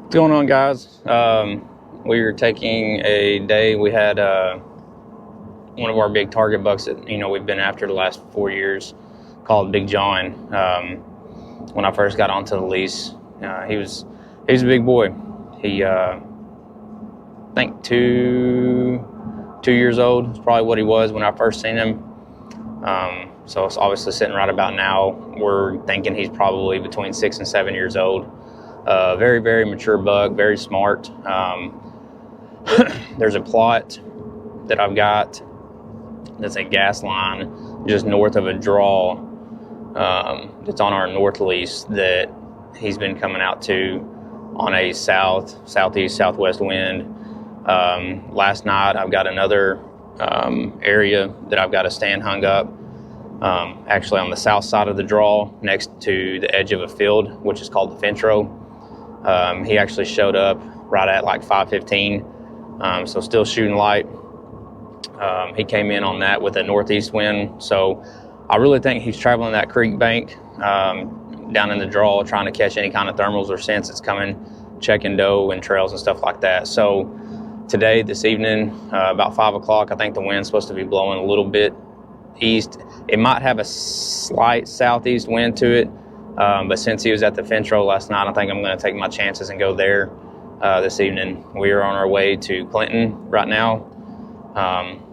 What's going on, guys? We were taking a day. We had one of our big target bucks that we've been after the last 4 years, called Big John. When I first got onto the lease, he was a big boy. He I think 2 years old is probably what he was when I first seen him. So it's obviously sitting right about now. We're thinking he's probably between 6 and 7 years old. Very, very mature buck, very smart. There's a plot that I've got that's a gas line just north of a draw that's on our north lease that he's been coming out to on a southeast, southwest wind. Last night I've got another area that I've got a stand hung up actually on the south side of the draw next to the edge of a field, which is called the fence row. He actually showed up right at like 5:15, so still shooting light. He came in on that with a northeast wind, so I really think he's traveling that creek bank down in the draw, trying to catch any kind of thermals or scents that's coming, checking doe and trails and stuff like that. So today, this evening, about 5 o'clock, I think the wind's supposed to be blowing a little bit east. It might have a slight southeast wind to it. But since he was at the fence row last night, I think I'm going to take my chances and go there this evening. We are on our way to Clinton right now,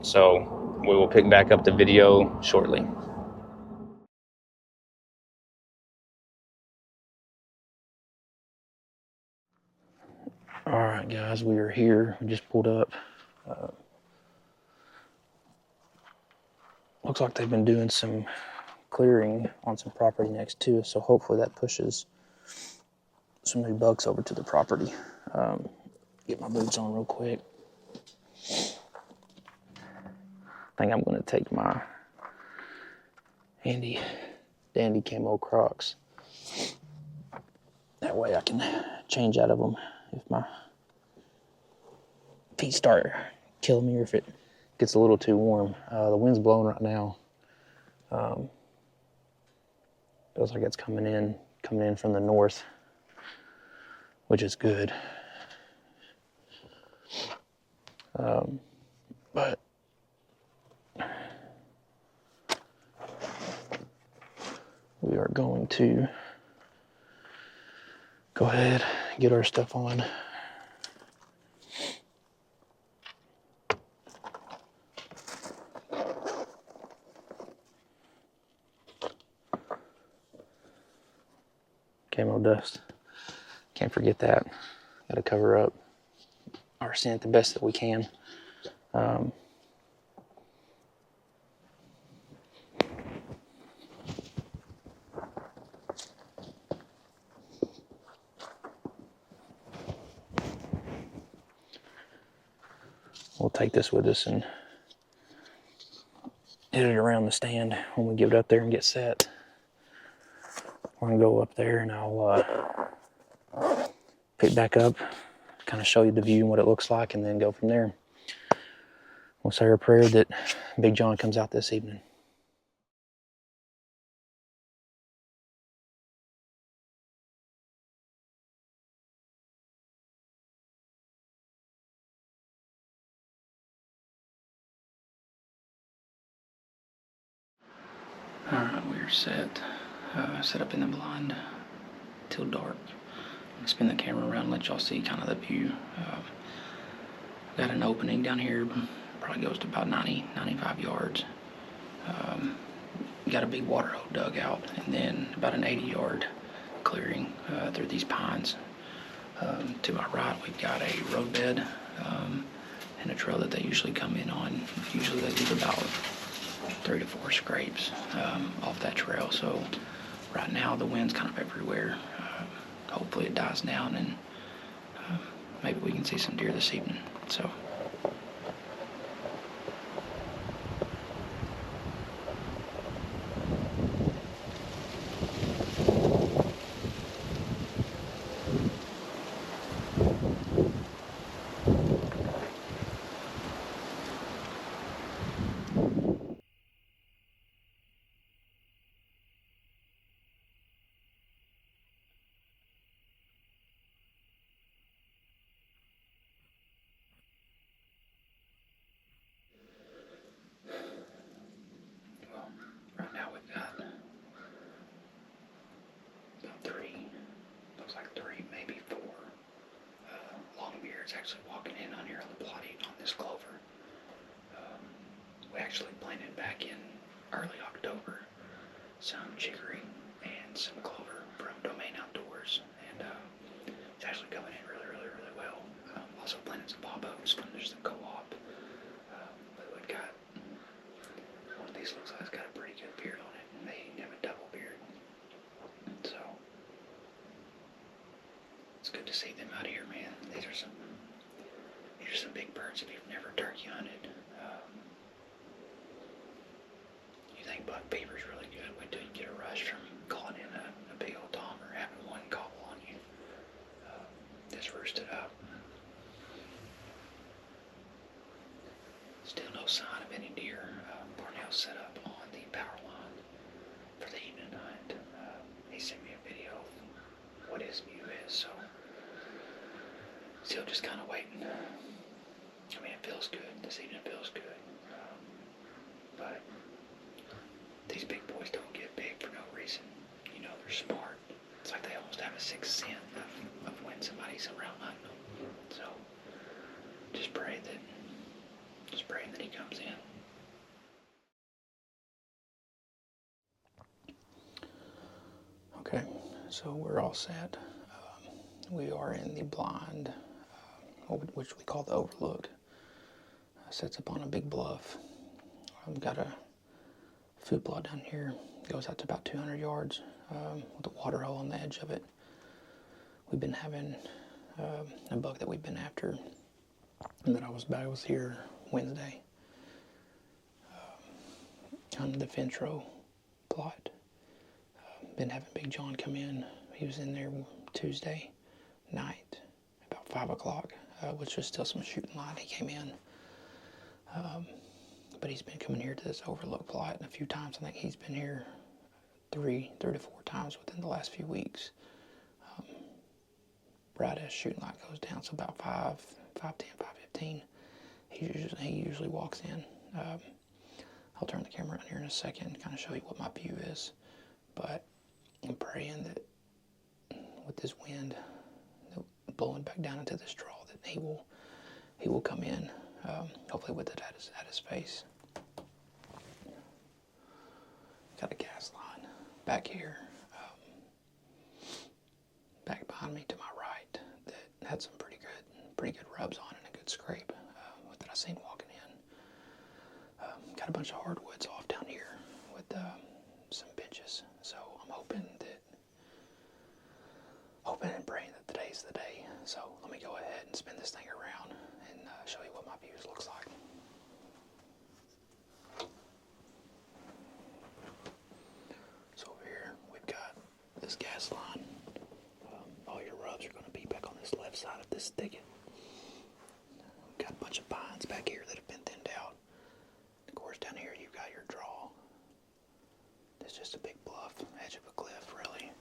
so we will pick back up the video shortly. All right, guys, we are here. We just pulled up. Looks like they've been doing some clearing on some property next to us, so hopefully that pushes some new bucks over to the property. Get my boots on real quick. I think I'm going to take my handy dandy camo Crocs. That way I can change out of them if my feet start killing me or if it gets a little too warm. The wind's blowing right now. Feels like it's coming in from the north, which is good. But we are going to go ahead and get our stuff on. Camo dust. Can't forget that. Got to cover up our scent the best that we can. We'll take this with us and hit it around the stand when we get it up there and get set. We're gonna go up there and I'll pick back up, kind of show you the view and what it looks like, and then go from there. We'll say our prayer that Big John comes out this evening. Alright, we're set. Set up in the blind till dark. I'm gonna spin the camera around and let y'all see kind of the view. Got an opening down here, probably goes to about 95 yards. Got a big water hole dug out, and then about an 80-yard clearing through these pines. To my right, we've got a roadbed and a trail that they usually come in on. Usually they do about 3 to 4 scrapes off that trail. So right now the wind's kind of everywhere. Hopefully it dies down and maybe we can see some deer this evening. So. yards if you've never turkey hunted. You think buck beaver's really good. Wait till you get a rush from calling in a big old tom or having one gobble on you. Just roosted up. Still no sign of any deer. Parnell set up on the power line for the evening hunt. He sent me a video of what his view is, so still just kind of waiting. I mean, it feels good. This evening feels good. But these big boys don't get big for no reason. You know, they're smart. It's like they almost have a sixth sense of when somebody's around hunting them. So just praying that he comes in. Okay, so we're all set. We are in the blind, which we call the overlook. Sits up on a big bluff. We've got a food plot down here. Goes out to about 200 yards with a water hole on the edge of it. We've been having a buck that we've been after, and that I was here Wednesday. On the fence row plot. Been having Big John come in. He was in there Tuesday night, about 5 o'clock, which was still some shooting light. He came in. But he's been coming here to this overlook plot a few times. I think he's been here three to four times within the last few weeks. Right as shooting light goes down, so about 5:10, 5:15, he usually walks in. I'll turn the camera on here in a second and kind of show you what my view is. But I'm praying that with this wind blowing back down into this draw, that he will come in. Hopefully with it at his face. Got a gas line back here, back behind me to my right, that had some pretty good rubs on and a good scrape that I seen walking in. Got a bunch of hardwoods off down here with some benches, so I'm hoping and praying that today's the day. So let me go ahead and spin this thing around and show you what my views looks like. So over here we've got this gas line. All your rubs are going to be back on this left side of this thicket. We've got a bunch of pines back here that have been thinned out. Of course down here you've got your draw. It's just a big bluff, edge of a cliff really.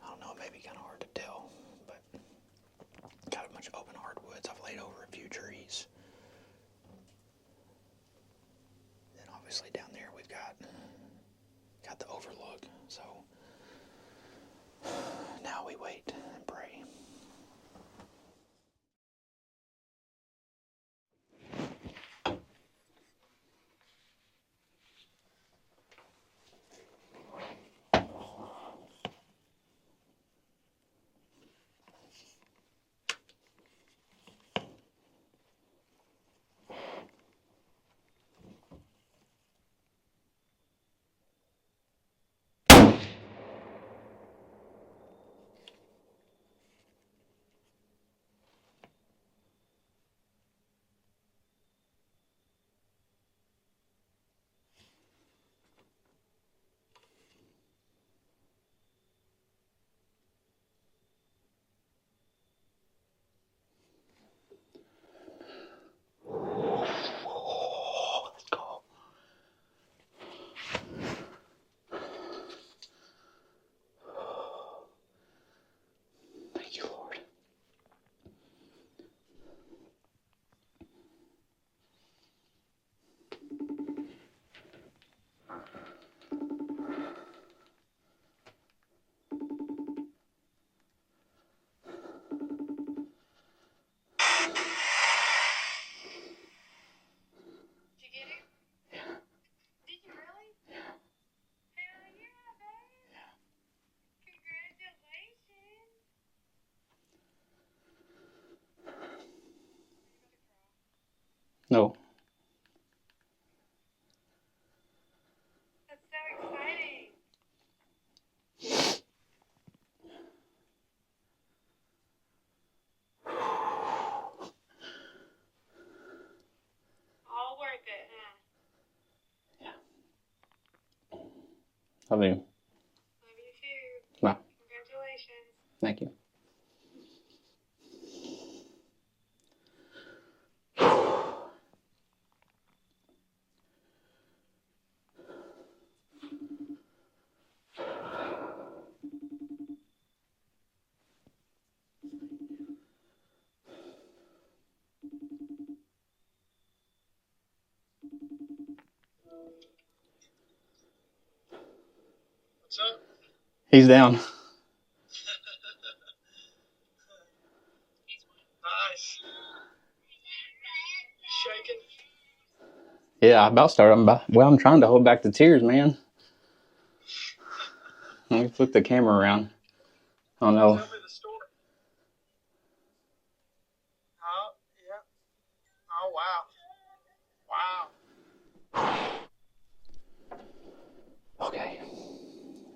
I don't know, it may be kind of hard to tell, but got a bunch of open hardwoods. I've laid over a few trees. Then obviously down there we've got the overlook. So now we wait and pray. No. That's so exciting. Love you. Love you too. Bye. Congratulations. Thank you. What's up? He's down. Nice. Shaking. Yeah, I about started. I'm trying to hold back the tears, man. Let me flip the camera around. Oh no. Tell me the story. Oh, yeah. Oh, wow. Wow. Okay.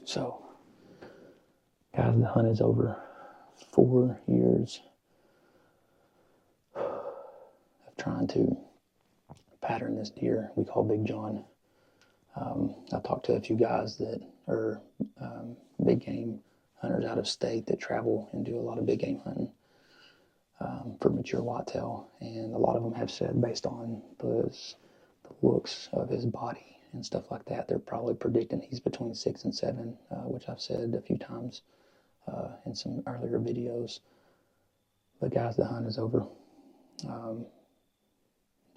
So, guys, the hunt is over. 4 years of trying to pattern this deer we call Big John. I talked to a few guys that are big game hunters out of state that travel and do a lot of big game hunting for mature whitetail, and a lot of them have said, based on the looks of his body and stuff like that, they're probably predicting he's between 6 and 7, which I've said a few times in some earlier videos. But guys, the hunt is over.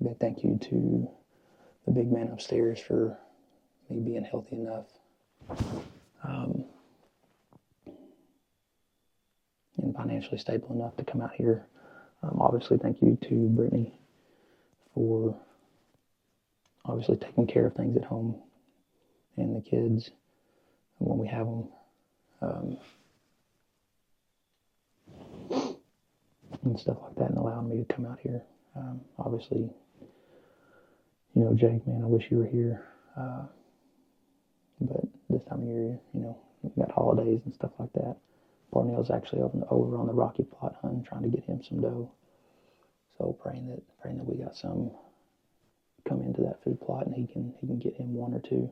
Big thank you to the big man upstairs for me being healthy enough and financially stable enough to come out here. Obviously, thank you to Brittany for obviously taking care of things at home and the kids when we have them. And stuff like that, and allowing me to come out here. Obviously, you know, Jake, man, I wish you were here. But this time of year, you know, we've got holidays and stuff like that. Parnell's actually over on the Rocky Plot hunting, trying to get him some doe. So praying that we got some come into that food plot and he can get him 1 or 2.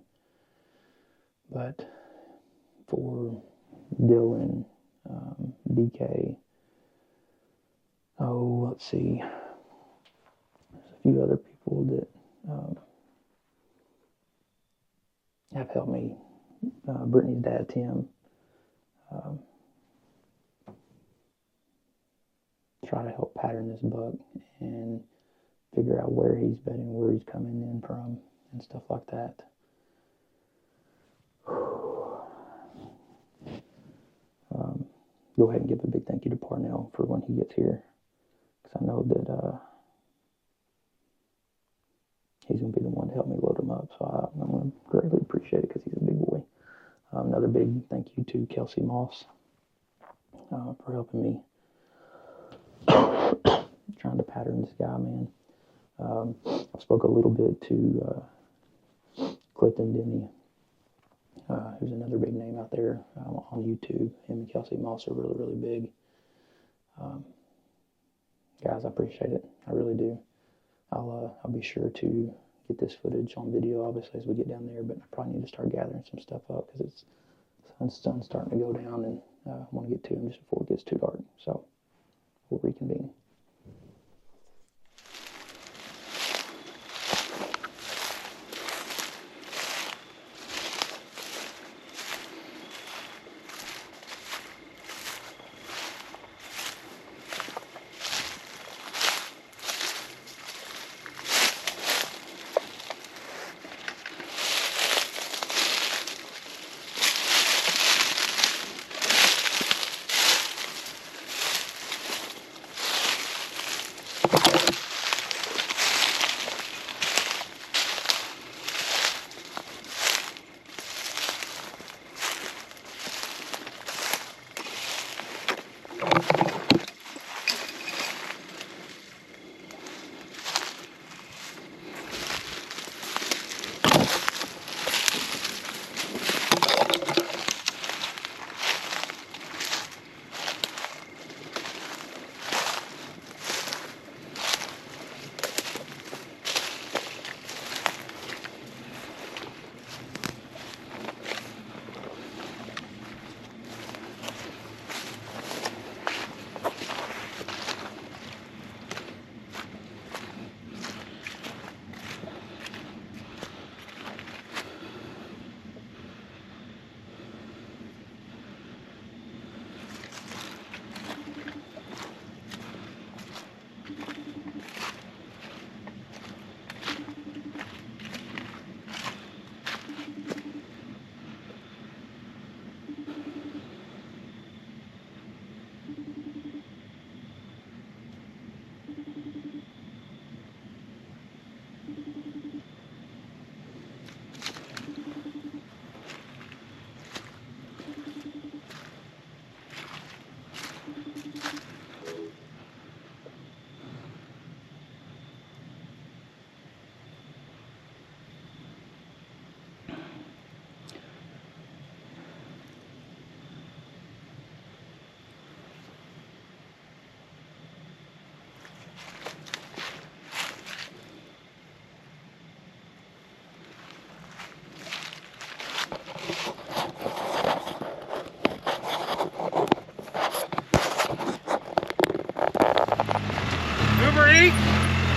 But for Dylan, DK, let's see, there's a few other people that have helped me. Brittany's dad, Tim, try to help pattern this buck and figure out where he's bedding, where he's coming in from, and stuff like that. Go ahead and give a big thank you to Parnell for when he gets here, because I know that he's going to be the one to help me load him up, so I'm going to greatly appreciate it because he's a big boy. Another big thank you to Kelsey Moss for helping me trying to pattern this guy, man. I spoke a little bit to Clifton Denny, who's another big name out there on YouTube. Him and Kelsey Moss are really, really big. Guys, I appreciate it. I really do. I'll be sure to get this footage on video, obviously, as we get down there, but I probably need to start gathering some stuff up because sun's starting to go down, and I want to get to him just before it gets too dark. So we'll reconvene.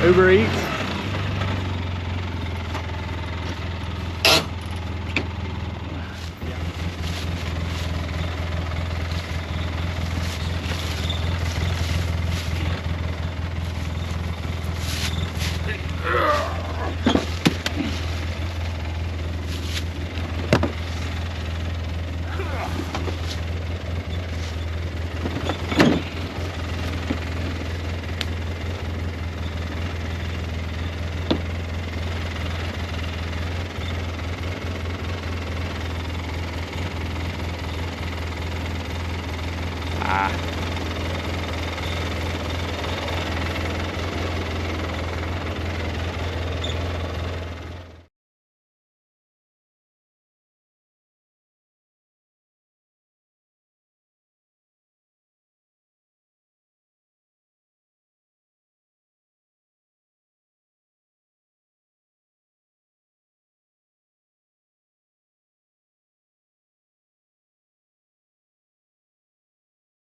Uber Eats.